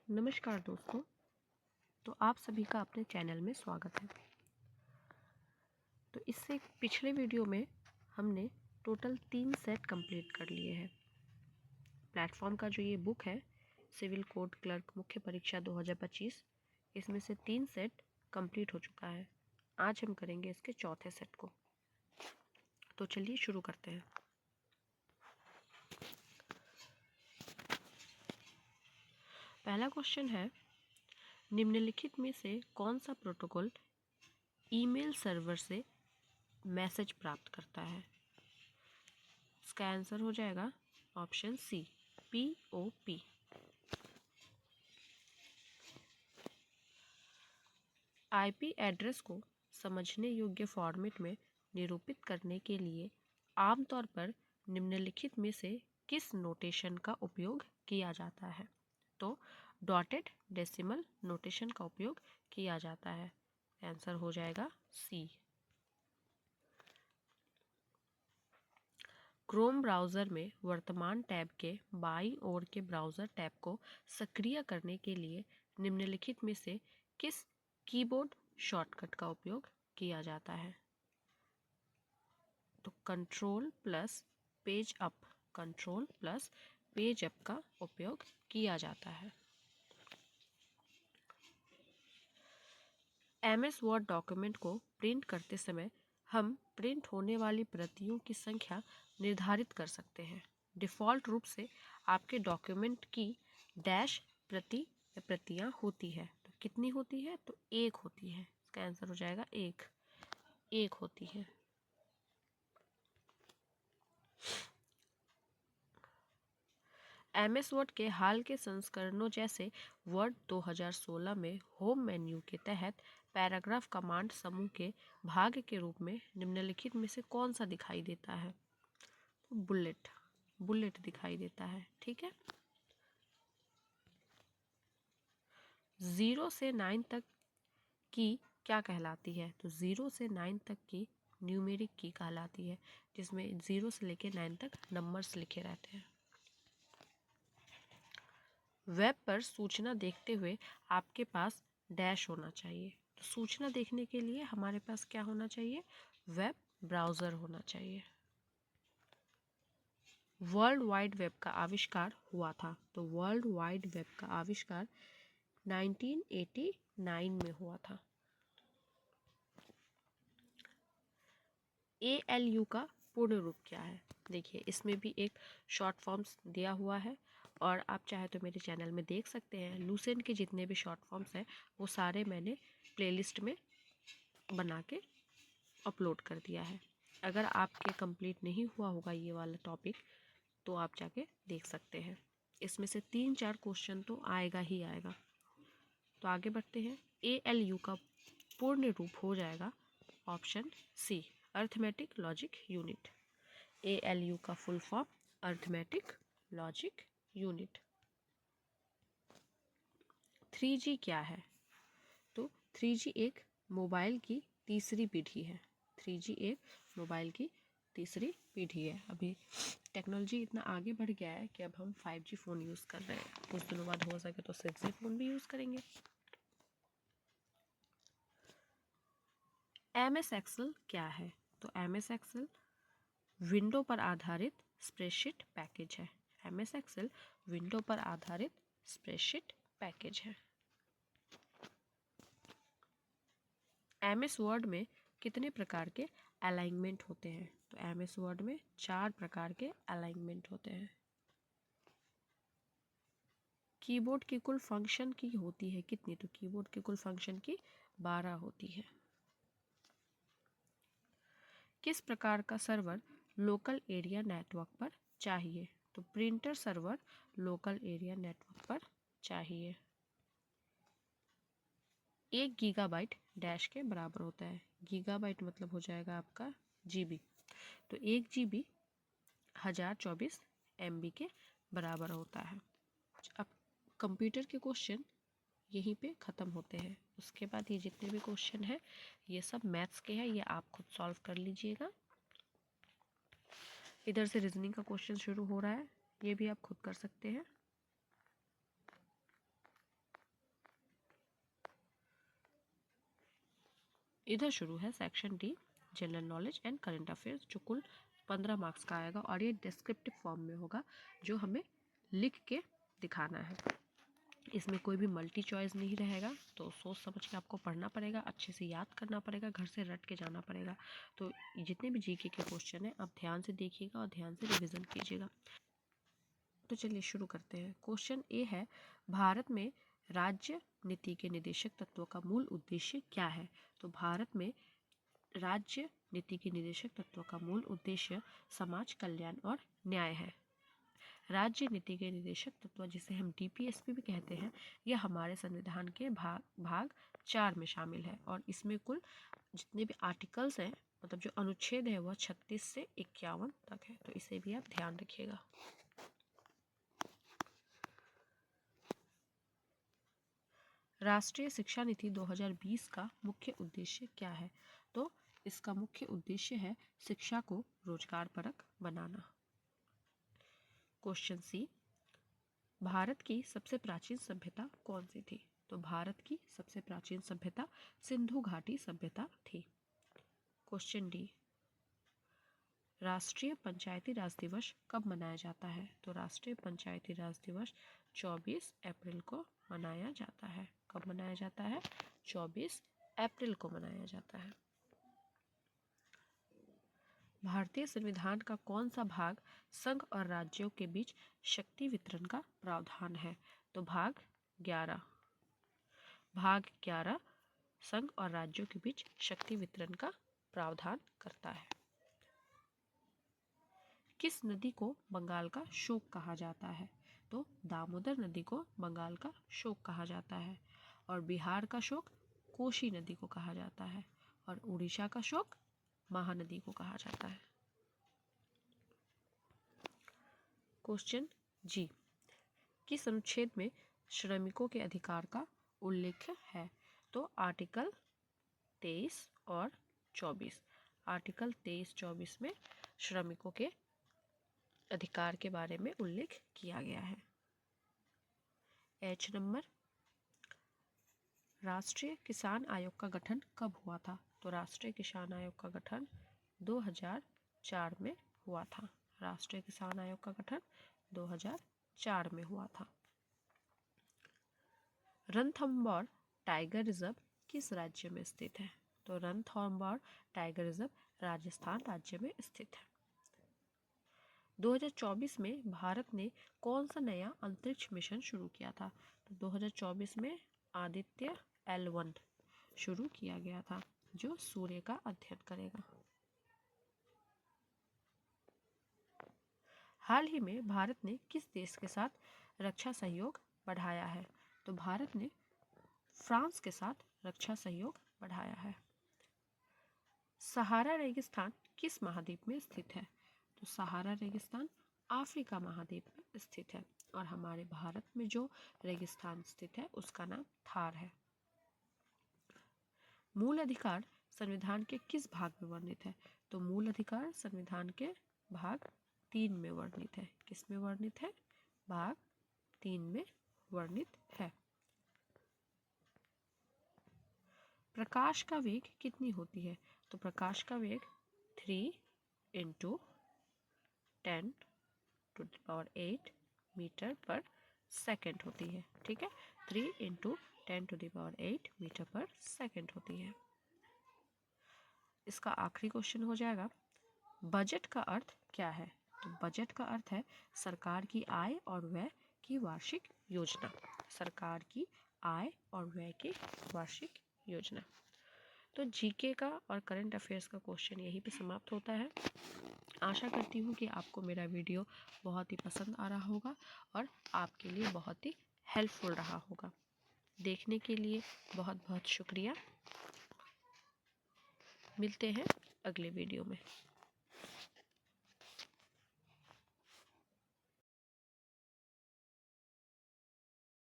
नमस्कार दोस्तों। तो आप सभी का अपने चैनल में स्वागत है। तो इससे पिछले वीडियो में हमने टोटल 3 सेट कंप्लीट कर लिए हैं। प्लेटफॉर्म का जो ये बुक है सिविल कोड क्लर्क मुख्य परीक्षा 2025, इसमें से 3 सेट कंप्लीट हो चुका है। आज हम करेंगे इसके चौथे सेट को। तो चलिए शुरू करते हैं। पहला क्वेश्चन है, निम्नलिखित में से कौन सा प्रोटोकॉल ईमेल सर्वर से मैसेज प्राप्त करता है? इसका आंसर हो जाएगा option C, POP। IP address को समझने योग्य फॉर्मेट में निरूपित करने के लिए आमतौर पर निम्नलिखित में से किस नोटेशन का उपयोग किया जाता है? तो डॉटेड डेसिमल नोटेशन का उपयोग किया जाता है। आंसर हो जाएगा सी। क्रोम ब्राउज़र में वर्तमान टैब के बाईं ओर के ब्राउज़र टैब को सक्रिय करने के लिए निम्नलिखित में से किस कीबोर्ड शॉर्टकट का उपयोग किया जाता है? तो कंट्रोल प्लस पेज अप का उपयोग किया जाता है। MS वर्ड डॉक्यूमेंट को प्रिंट करते समय हम प्रिंट होने वाली प्रतियों की संख्या निर्धारित कर सकते हैं। डिफ़ॉल्ट रूप से आपके डॉक्यूमेंट की डैश प्रतियां होती है। तो कितनी होती है? तो 1 होती है। इसका आंसर हो जाएगा 1 होती है। MS वर्ड के हाल के संस्करणों जैसे वर्ड 2016 में होम मेन्यू के तहत पैराग्राफ कमांड समूह के भाग के रूप में निम्नलिखित में से कौन सा दिखाई देता है? तो बुलेट दिखाई देता है। ठीक है। 0 से 9 तक की क्या कहलाती है? तो 0 से 9 तक की न्यूमेरिक की कहलाती है, जिसमें 0 से लेकर 9 तक नंबर्स लिखे रहते हैं। वेब पर सूचना देखते हुए आपके पास डैश होना चाहिए। तो सूचना देखने के लिए हमारे पास क्या होना चाहिए? वेब ब्राउज़र होना चाहिए। वर्ल्ड वाइड वेब का आविष्कार हुआ था। तो वर्ल्ड वाइड वेब का आविष्कार 1989 में हुआ था। ALU का पूर्ण रूप क्या है? देखिए, इसमें भी एक शॉर्ट फॉर्म्स दिया हुआ है और आप चाहे तो मेरे चैनल में देख सकते हैं। लूसेंट के जितने भी शॉर्ट फॉर्म्स हैं वो सारे मैंने प्लेलिस्ट में बना के अपलोड कर दिया है। अगर आपके कंप्लीट नहीं हुआ होगा ये वाला टॉपिक तो आप जाके देख सकते हैं। इसमें से 3-4 क्वेश्चन तो आएगा ही आएगा। तो आगे बढ़ते हैं। ALU का पूर्ण रूप हो जाएगा option C, arithmetic logic unit. ALU का full form arithmetic logic unit. 3G क्या है? तो 3G एक मोबाइल की तीसरी पीढ़ी है। 3G एक मोबाइल की तीसरी पीढ़ी है। अभी टेक्नोलॉजी इतना आगे बढ़ गया है कि अब हम 5G फ़ोन यूज़ कर रहे हैं। कुछ दिनों बाद हो सके तो 6G फ़ोन भी यूज़ करेंगे। MS एक्सेल क्या है? तो MS एक्सेल विंडो पर आधारित स्प्रेडशीट पैकेज है। MS एक्सेल विंडो पर आधारित स्प्रेडशीट पैकेज है। MS वर्ड में कितने प्रकार के अलाइनमेंट होते हैं? तो MS वर्ड में 4 प्रकार के अलाइनमेंट होते हैं। कीबोर्ड की कुल फंक्शन की होती है कितनी? तो कीबोर्ड की कुल फंक्शन की 12 होती है। किस प्रकार का सर्वर लोकल एरिया नेटवर्क पर चाहिए? तो printer server local area network पर चाहिए। 1 गीगाबाइट डैश के बराबर होता है। गीगाबाइट मतलब हो जाएगा आपका GB। तो 1 GB 1024 MB के बराबर होता है। अब कंप्यूटर के क्वेश्चन यहीं पे ख़त्म होते हैं। उसके बाद ये जितने भी क्वेश्चन हैं ये सब मैथ्स के हैं, ये आप खुद सॉल्व कर लीजिएगा। इधर से रीजनिंग का क्वेश्चन शुरू हो रहा है, ये भी आप खुद कर सकते हैं। इधर शुरू है section D, general knowledge and current affairs, जो कुल 15 मार्क्स का आएगा और ये डिस्क्रिप्टिव फॉर्म में होगा, जो हमें लिख के दिखाना है। इसमें कोई भी मल्टी चॉइस नहीं रहेगा, तो सोच समझ के आपको पढ़ना पड़ेगा, अच्छे से याद करना पड़ेगा, घर से रट के जाना पड़ेगा। तो जितने भी जीके के क्वेश्चन हैं आप ध्यान से देखिएगा और ध्यान से रिविज़न कीजिएगा। तो चलिए शुरू करते हैं। क्वेश्चन ए है, भारत में राज्य नीति के निदेशक तत्वों का मूल उद्देश्य क्या है? तो भारत में राज्य नीति के निदेशक तत्वों का मूल उद्देश्य समाज कल्याण और न्याय है। राज्य नीति के निदेशक तत्व, जिसे हम डीपीएसपी भी कहते हैं, यह हमारे संविधान के भाग 4 में शामिल है और इसमें कुल जितने भी आर्टिकल्स हैं, मतलब जो अनुच्छेद है, वह 36 से 51 तक है। तो इसे भी आप ध्यान रखिएगा। राष्ट्रीय शिक्षा नीति 2020 का मुख्य उद्देश्य क्या है? तो इसका मुख्य उद्देश्य है शिक्षा को रोजगारपरक बनाना। क्वेश्चन सी, भारत की सबसे प्राचीन सभ्यता कौन सी थी? तो भारत की सबसे प्राचीन सभ्यता सिंधु घाटी सभ्यता थी। क्वेश्चन डी, राष्ट्रीय पंचायती राज दिवस कब मनाया जाता है? तो राष्ट्रीय पंचायती राज दिवस 24 अप्रैल को मनाया जाता है। कब मनाया जाता है? 24 अप्रैल को मनाया जाता है। भारतीय संविधान का कौन सा भाग संघ और राज्यों के बीच शक्ति वितरण का प्रावधान है? तो भाग 11। भाग 11 संघ और राज्यों के बीच शक्ति वितरण का प्रावधान करता है। किस नदी को बंगाल का शोक कहा जाता है? तो दामोदर नदी को बंगाल का शोक कहा जाता है और बिहार का शोक कोसी नदी को कहा जाता है और उड़ीसा का शोक महानदी को कहा जाता है। क्वेश्चन जी, किस अनुच्छेद में श्रमिकों के अधिकार का उल्लेख है? तो आर्टिकल 23 और 24। आर्टिकल 23-24 में श्रमिकों के अधिकार के बारे में उल्लेख किया गया है। एच नंबर, राष्ट्रीय किसान आयोग का गठन कब हुआ था? तो राष्ट्रीय किसान आयोग का गठन 2004 में हुआ था। राष्ट्रीय किसान आयोग का गठन 2004 में हुआ था। रणथंभौर टाइगर रिजर्व किस राज्य में स्थित है? तो रणथंभौर टाइगर रिजर्व राजस्थान राज्य में स्थित है। 2024 में भारत ने कौन सा नया अंतरिक्ष मिशन शुरू किया था? तो 2024 में आदित्य L1 शुरू किया गया था, जो सूर्य का अध्ययन करेगा। हाल ही में भारत ने किस देश के साथ रक्षा सहयोग बढ़ाया है? तो भारत ने फ्रांस के साथ रक्षा सहयोग बढ़ाया है। सहारा रेगिस्तान किस महाद्वीप में स्थित है? तो सहारा रेगिस्तान अफ्रीका महाद्वीप में स्थित है और हमारे भारत में जो रेगिस्तान स्थित है उसका नाम थार है। मूल अधिकार संविधान के किस भाग में वर्णित है? तो मूल अधिकार संविधान के भाग 3 में वर्णित है। किस में वर्णित है? भाग 3 में वर्णित है। प्रकाश का वेग कितनी होती है? तो प्रकाश का वेग 3 × 10⁸ मीटर पर सेकेंड होती है। ठीक है, 3 × 10⁸ मीटर पर सेकेंड होती है। इसका आखिरी क्वेश्चन हो जाएगा, बजट का अर्थ क्या है? तो बजट का अर्थ है सरकार की आय और व्यय की वार्षिक योजना। सरकार की आय और व्यय की वार्षिक योजना। तो जीके का और करंट अफेयर्स का क्वेश्चन यहीं पे समाप्त होता है। आशा करती हूँ कि आपको मेरा वीडियो बहुत ही पसंद आ रहा होगा और आपके लिए बहुत ही हेल्पफुल रहा होगा। देखने के लिए बहुत बहुत शुक्रिया। मिलते हैं अगले वीडियो में।